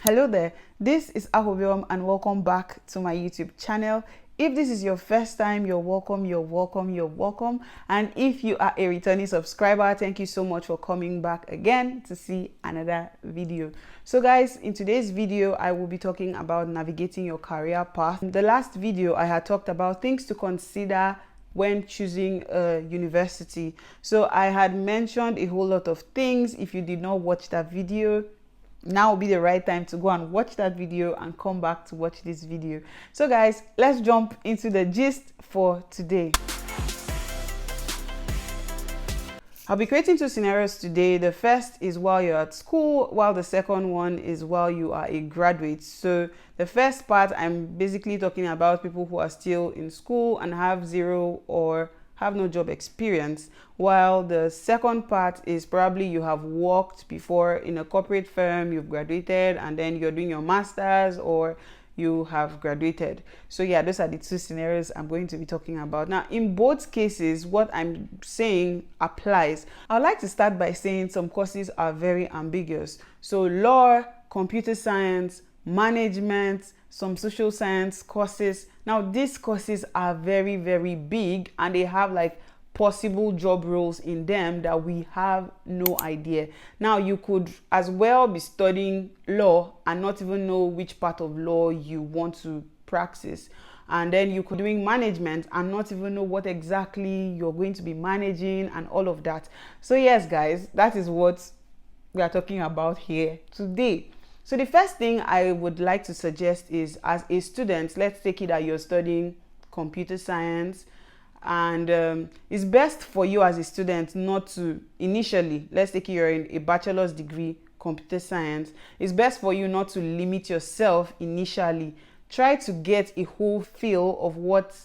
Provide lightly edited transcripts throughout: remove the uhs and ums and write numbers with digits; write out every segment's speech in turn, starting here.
Hello there, this is Awhobiwom and welcome back to my YouTube channel. If this is your first time, you're welcome, you're welcome, you're welcome. And if you are a returning subscriber, thank you so much for coming back again to see another video. So guys, in today's video, I will be talking about navigating your career path. In the last video, I had talked about things to consider when choosing a university. So I had mentioned a whole lot of things. If you did not watch that video, now will be the right time to go and watch that video and come back to watch this video. So guys, let's jump into the gist for today. I'll be creating two scenarios today. The first is while you're at school, while the second one is while you are a graduate. So the first part, I'm basically talking about people who are still in school and have zero or have no job experience, while the second part is probably you have worked before in a corporate firm, you've graduated, and then you're doing your master's or you have graduated. So yeah, those are the two scenarios I'm going to be talking about. Now, in both cases, what I'm saying applies. I'd like to start by saying some courses are very ambiguous. So law, computer science, management, some social science courses. Now these courses are very, very big and they have like possible job roles in them that we have no idea. Now you could as well be studying law and not even know which part of law you want to practice. And then you could be doing management and not even know what exactly you're going to be managing and all of that. So yes, guys, that is what we are talking about here today. So the first thing I would like to suggest is, as a student, let's take it that you're studying computer science, and it's best for you as a student not to initially, let's take it you're in a bachelor's degree computer science, it's best for you not to limit yourself initially. Try to get a whole feel of what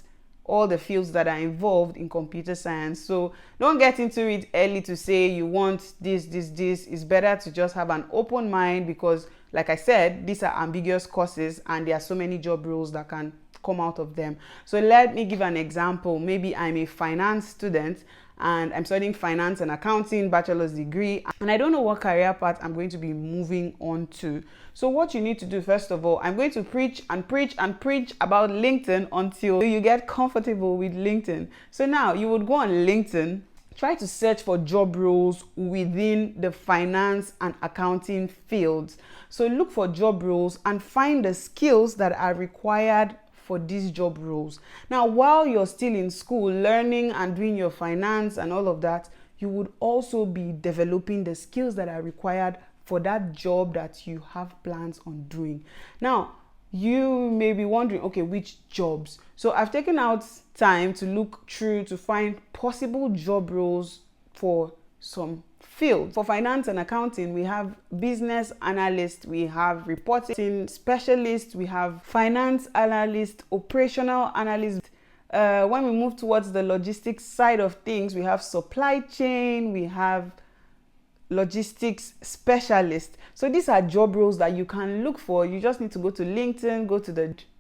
all the fields that are involved in computer science. So don't get into it early to say you want this. It's better to just have an open mind, because like I said, these are ambiguous courses and there are so many job roles that can come out of them. So let me give an example. Maybe I'm a finance student and I'm studying finance and accounting, bachelor's degree, and I don't know what career path I'm going to be moving on to. So what you need to do, first of all, I'm going to preach and preach and preach about LinkedIn until you get comfortable with LinkedIn. So now you would go on LinkedIn, try to search for job roles within the finance and accounting fields. So look for job roles and find the skills that are required for these job roles. Now, while you're still in school learning and doing your finance and all of that, you would also be developing the skills that are required for that job that you have plans on doing. Now, you may be wondering, okay, which jobs? So I've taken out time to look through to find possible job roles for some field. For finance and accounting, we have business analyst, we have reporting specialist, we have finance analyst, operational analyst. When we move towards the logistics side of things, we have supply chain, we have logistics specialist. So these are job roles that you can look for. You just need to go to LinkedIn, go to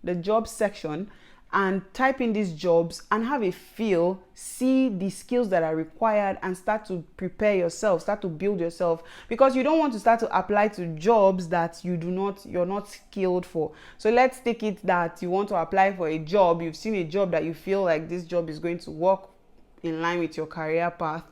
the job section and type in these jobs and have a feel, see the skills that are required and start to prepare yourself, start to build yourself, because you don't want to start to apply to jobs that you're not skilled for. So let's take it that you want to apply for a job, you've seen a job that you feel like this job is going to work in line with your career path,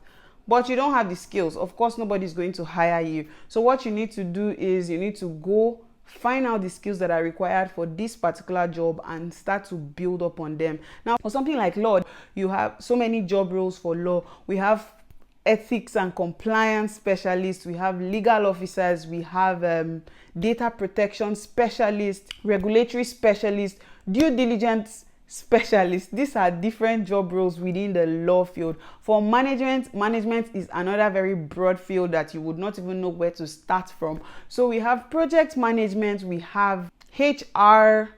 but you don't have the skills. Of course, nobody's going to hire you. So what you need to do is you need to go find out the skills that are required for this particular job and start to build up on them. Now, for something like law, you have so many job roles for law. We have ethics and compliance specialists, we have legal officers, we have data protection specialists, regulatory specialists, due diligence specialists. These are different job roles within the law field. For management is another very broad field that you would not even know where to start from. So we have project management, we have HR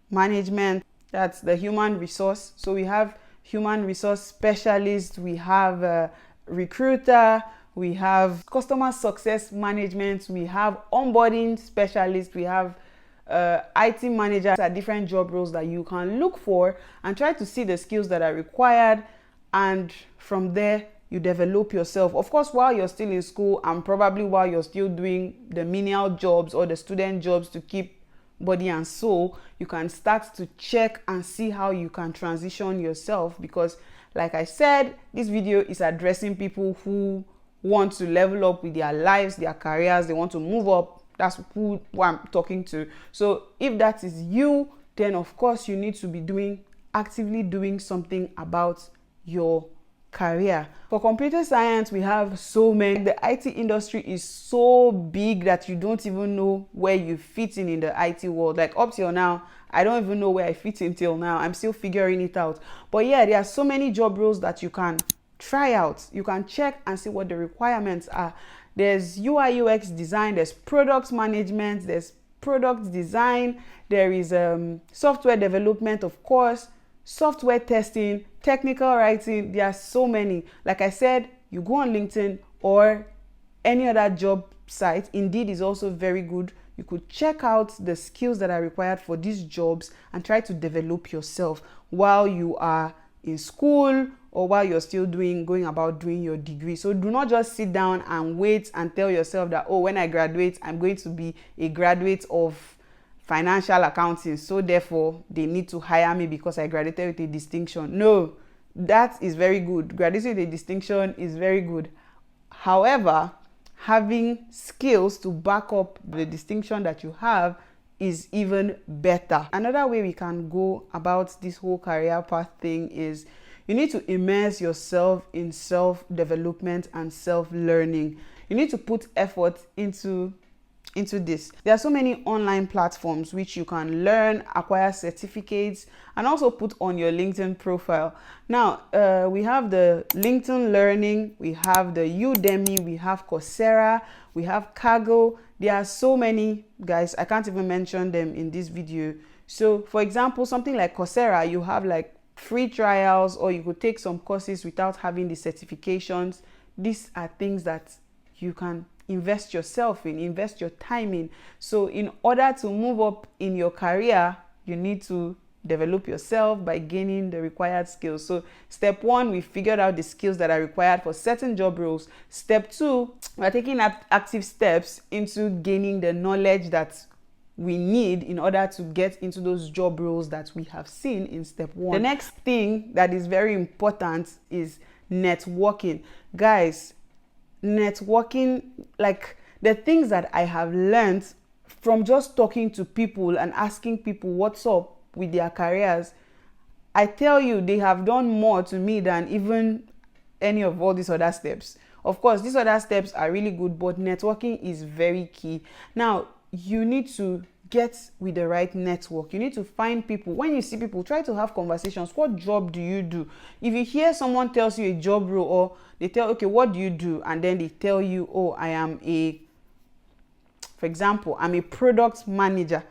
management, that's the human resource. So we have human resource specialist, we have a recruiter, we have customer success management, we have onboarding specialist, we have IT managers. Are different job roles that you can look for and try to see the skills that are required, and from there you develop yourself. Of course, while you're still in school and probably while you're still doing the menial jobs or the student jobs to keep body and soul, you can start to check and see how you can transition yourself, because like I said, this video is addressing people who want to level up with their lives, their careers, they want to move up. That's who I'm talking to. So if that is you, then of course you need to be actively doing something about your career. For computer science, we have so many. The IT industry is so big that you don't even know where you fit in the IT world. Like up till now, I don't even know where I fit in till now. I'm still figuring it out. But yeah, there are so many job roles that you can try out. You can check and see what the requirements are. There's UI UX design, there's product management, there's product design, there is software development, of course, software testing, technical writing. There are so many. Like I said, you go on LinkedIn or any other job site. Indeed is also very good. You could check out the skills that are required for these jobs and try to develop yourself while you are in school or while you're still going about doing your degree. So do not just sit down and wait and tell yourself that, oh, when I graduate, I'm going to be a graduate of financial accounting, so therefore they need to hire me because I graduated with a distinction. No, that is very good. Graduating with a distinction is very good. However, having skills to back up the distinction that you have is even better. Another way we can go about this whole career path thing is you need to immerse yourself in self-development and self-learning. You need to put effort into this. There are so many online platforms which you can learn, acquire certificates, and also put on your LinkedIn profile. Now, we have the LinkedIn Learning, we have the Udemy, we have Coursera, we have Kaggle. There are so many, guys. I can't even mention them in this video. So, for example, something like Coursera, you have like free trials, or you could take some courses without having the certifications. These are things that you can invest yourself in, invest your time in. So in order to move up in your career, you need to develop yourself by gaining the required skills. So step one, we figured out the skills that are required for certain job roles. Step two, we're taking active steps into gaining the knowledge that we need in order to get into those job roles that we have seen in step one. The next thing that is very important is networking. Guys, networking, like the things that I have learned from just talking to people and asking people what's up with their careers, I tell you, they have done more to me than even any of all these other steps. Of course, these other steps are really good, but networking is very key. Now, you need to get with the right network. You need to find people. When you see people, try to have conversations. What job do you do? If you hear someone tells you a job role, or they tell, okay, what do you do? And then they tell you, oh, for example, I'm a product manager.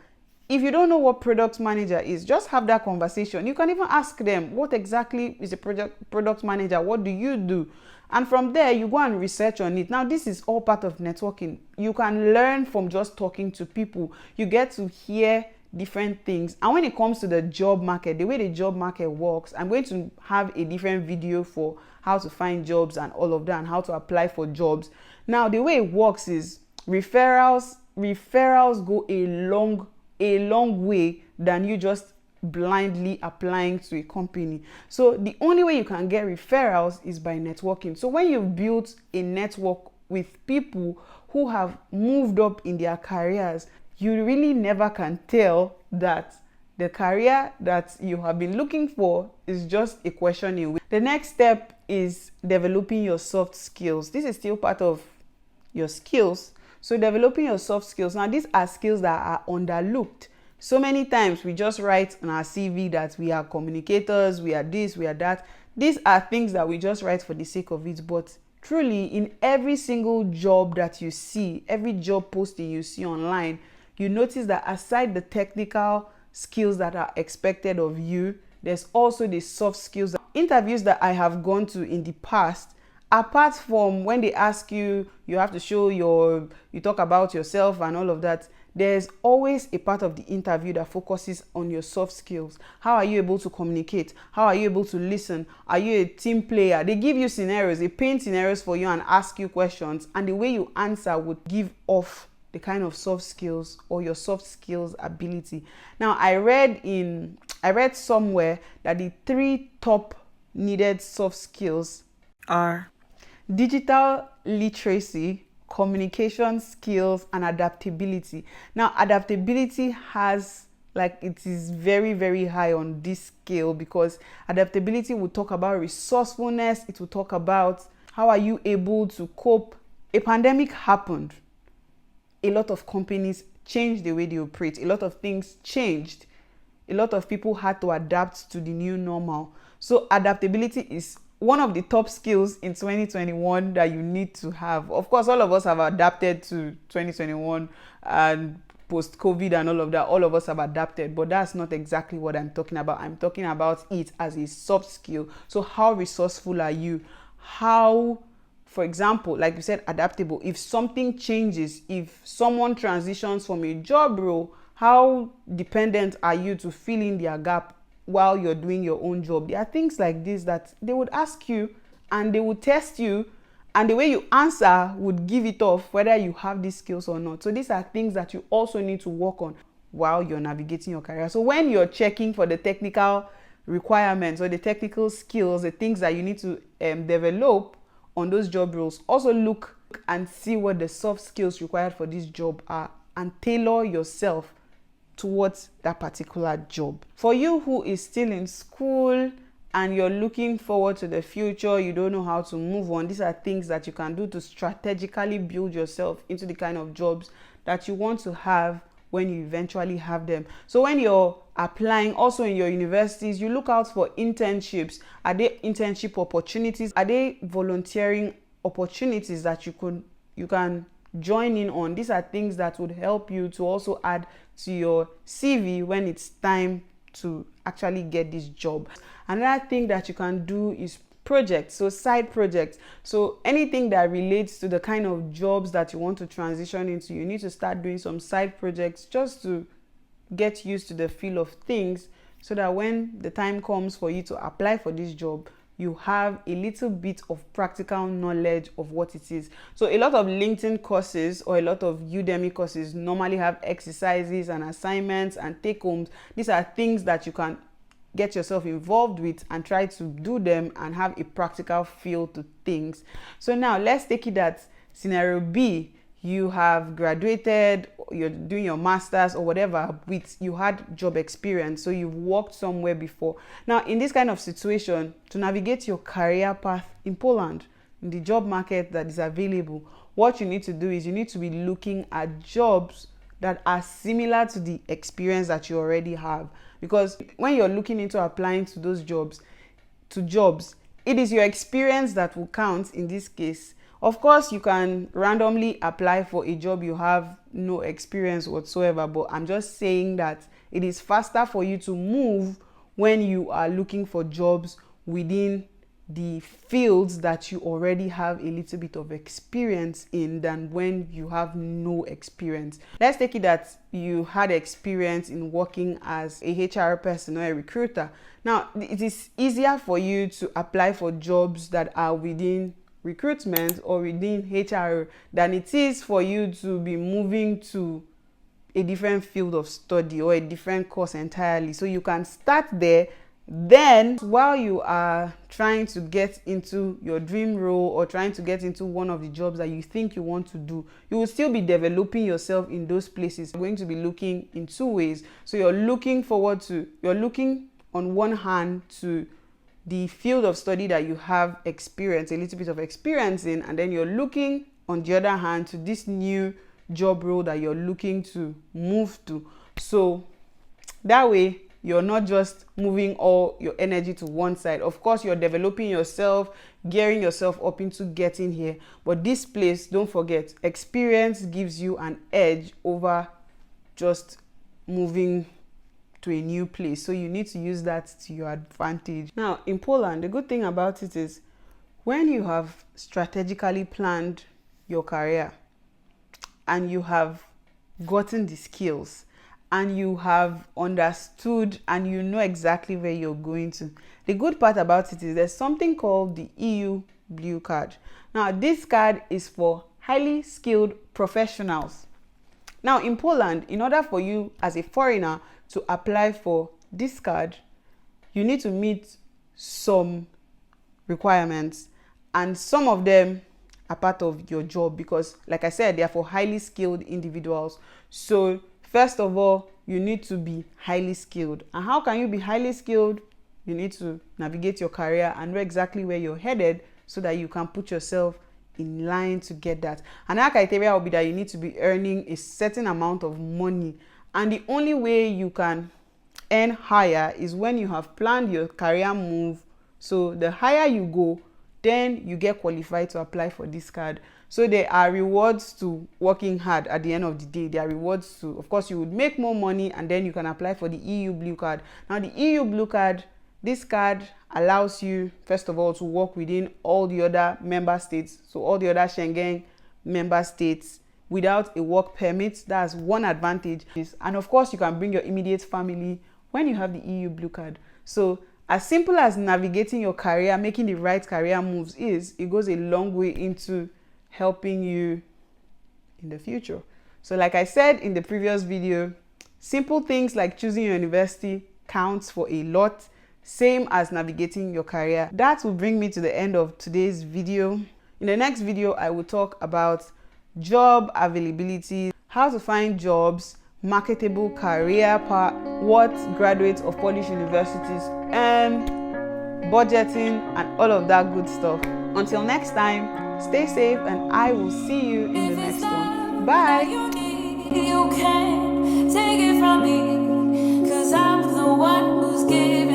If you don't know what product manager is, just have that conversation. You can even ask them, what exactly is a product manager? What do you do? And from there, you go and research on it. Now, this is all part of networking. You can learn from just talking to people. You get to hear different things. And when it comes to the job market, the way the job market works, I'm going to have a different video for how to find jobs and all of that, and how to apply for jobs. Now, the way it works is referrals go a long way than you just blindly applying to a company. So the only way you can get referrals is by networking. So when you've built a network with people who have moved up in their careers, you really never can tell that the career that you have been looking for is just a question away. The next step is developing your soft skills. This is still part of your skills. So developing your soft skills. Now, these are skills that are underlooked. So many times we just write on our CV that we are communicators, we are this, we are that. These are things that we just write for the sake of it. But truly, in every single job that you see, every job posting you see online, you notice that aside the technical skills that are expected of you, there's also the soft skills. Interviews that I have gone to in the past, apart from when they ask you, you have to show you talk about yourself and all of that, there's always a part of the interview that focuses on your soft skills. How are you able to communicate? How are you able to listen? Are you a team player? They give you scenarios, they paint scenarios for you and ask you questions, and the way you answer would give off the kind of soft skills or your soft skills ability. Now, I read somewhere that the 3 top needed soft skills are digital literacy, communication skills, and adaptability. Now, adaptability it is very, very high on this scale, because adaptability will talk about resourcefulness. It will talk about how are you able to cope. A pandemic happened. A lot of companies changed the way they operate. A lot of things changed. A lot of people had to adapt to the new normal. So adaptability is one of the top skills in 2021 that you need to have. Of course, all of us have adapted to 2021 and post-COVID and all of that. All of us have adapted, but that's not exactly what I'm talking about. I'm talking about it as a soft skill. So how resourceful are you? How, for example, like you said, adaptable. If something changes, if someone transitions from a job role, how dependent are you to fill in their gap while you're doing your own job? There are things like this that they would ask you and they would test you, and the way you answer would give it off whether you have these skills or not. So these are things that you also need to work on while you're navigating your career. So when you're checking for the technical requirements or the technical skills, the things that you need to develop on those job roles, also look and see what the soft skills required for this job are and tailor yourself towards that particular job. For you who is still in school and you're looking forward to the future, you don't know how to move on, these are things that you can do to strategically build yourself into the kind of jobs that you want to have when you eventually have them. So when you're applying also in your universities, you look out for internships. Are there internship opportunities? Are there volunteering opportunities that you can join in on? These are things that would help you to also add to your CV when it's time to actually get this job. Another thing that you can do is projects, so side projects. So anything that relates to the kind of jobs that you want to transition into, you need to start doing some side projects just to get used to the feel of things, so that when the time comes for you to apply for this job, you have a little bit of practical knowledge of what it is. So a lot of LinkedIn courses or a lot of Udemy courses normally have exercises and assignments and take-homes. These are things that you can get yourself involved with and try to do them and have a practical feel to things. So now let's take it that scenario B, you have graduated, you're doing your master's or whatever, you had job experience, so you've worked somewhere before. Now in this kind of situation, to navigate your career path in Poland, in the job market that is available, what you need to do is you need to be looking at jobs that are similar to the experience that you already have. Because when you're looking into applying to those jobs, it is your experience that will count in this case. Of course, you can randomly apply for a job you have no experience whatsoever, but I'm just saying that it is faster for you to move when you are looking for jobs within the fields that you already have a little bit of experience in than when you have no experience. Let's take it that you had experience in working as a HR person or a recruiter. Now, it is easier for you to apply for jobs that are within recruitment or within HR than it is for you to be moving to a different field of study or a different course entirely. So you can start there. Then while you are trying to get into your dream role or trying to get into one of the jobs that you think you want to do, you will still be developing yourself in those places. You're going to be looking in two ways. So you're looking on one hand to the field of study that you have experience, a little bit of experience in, and then you're looking on the other hand to this new job role that you're looking to move to. So that way you're not just moving all your energy to one side. Of course, you're developing yourself, gearing yourself up into getting here. But this place, don't forget, experience gives you an edge over just moving to a new place. So you need to use that to your advantage. Now, in Poland, the good thing about it is when you have strategically planned your career and you have gotten the skills and you have understood and you know exactly where you're going to. The good part about it is there's something called the EU Blue Card. Now, this card is for highly skilled professionals. Now, in Poland, in order for you as a foreigner to apply for this card, you need to meet some requirements, and some of them are part of your job because, like I said, they are for highly skilled individuals. So first of all, you need to be highly skilled. And how can you be highly skilled? You need to navigate your career and know exactly where you're headed so that you can put yourself in line to get that. And that criteria will be that you need to be earning a certain amount of money. And the only way you can earn higher is when you have planned your career move. So the higher you go, then you get qualified to apply for this card. So there are rewards to working hard at the end of the day. There are rewards to, of course, you would make more money and then you can apply for the EU Blue Card. Now, the EU Blue Card, this card allows you, first of all, to work within all the other member states. So all the other Schengen member states without a work permit. That's one advantage. And of course, you can bring your immediate family when you have the EU Blue Card. So as simple as navigating your career, making the right career moves it goes a long way into helping you in the future. So like I said in the previous video, simple things like choosing your university counts for a lot, same as navigating your career. That will bring me to the end of today's video. In the next video, I will talk about job availability, how to find jobs, marketable career path, what graduates of Polish universities earn, budgeting, and all of that good stuff. Until next time, stay safe and I will see you in the next one. Bye! You can't take it from me, 'cause I'm the one who's giving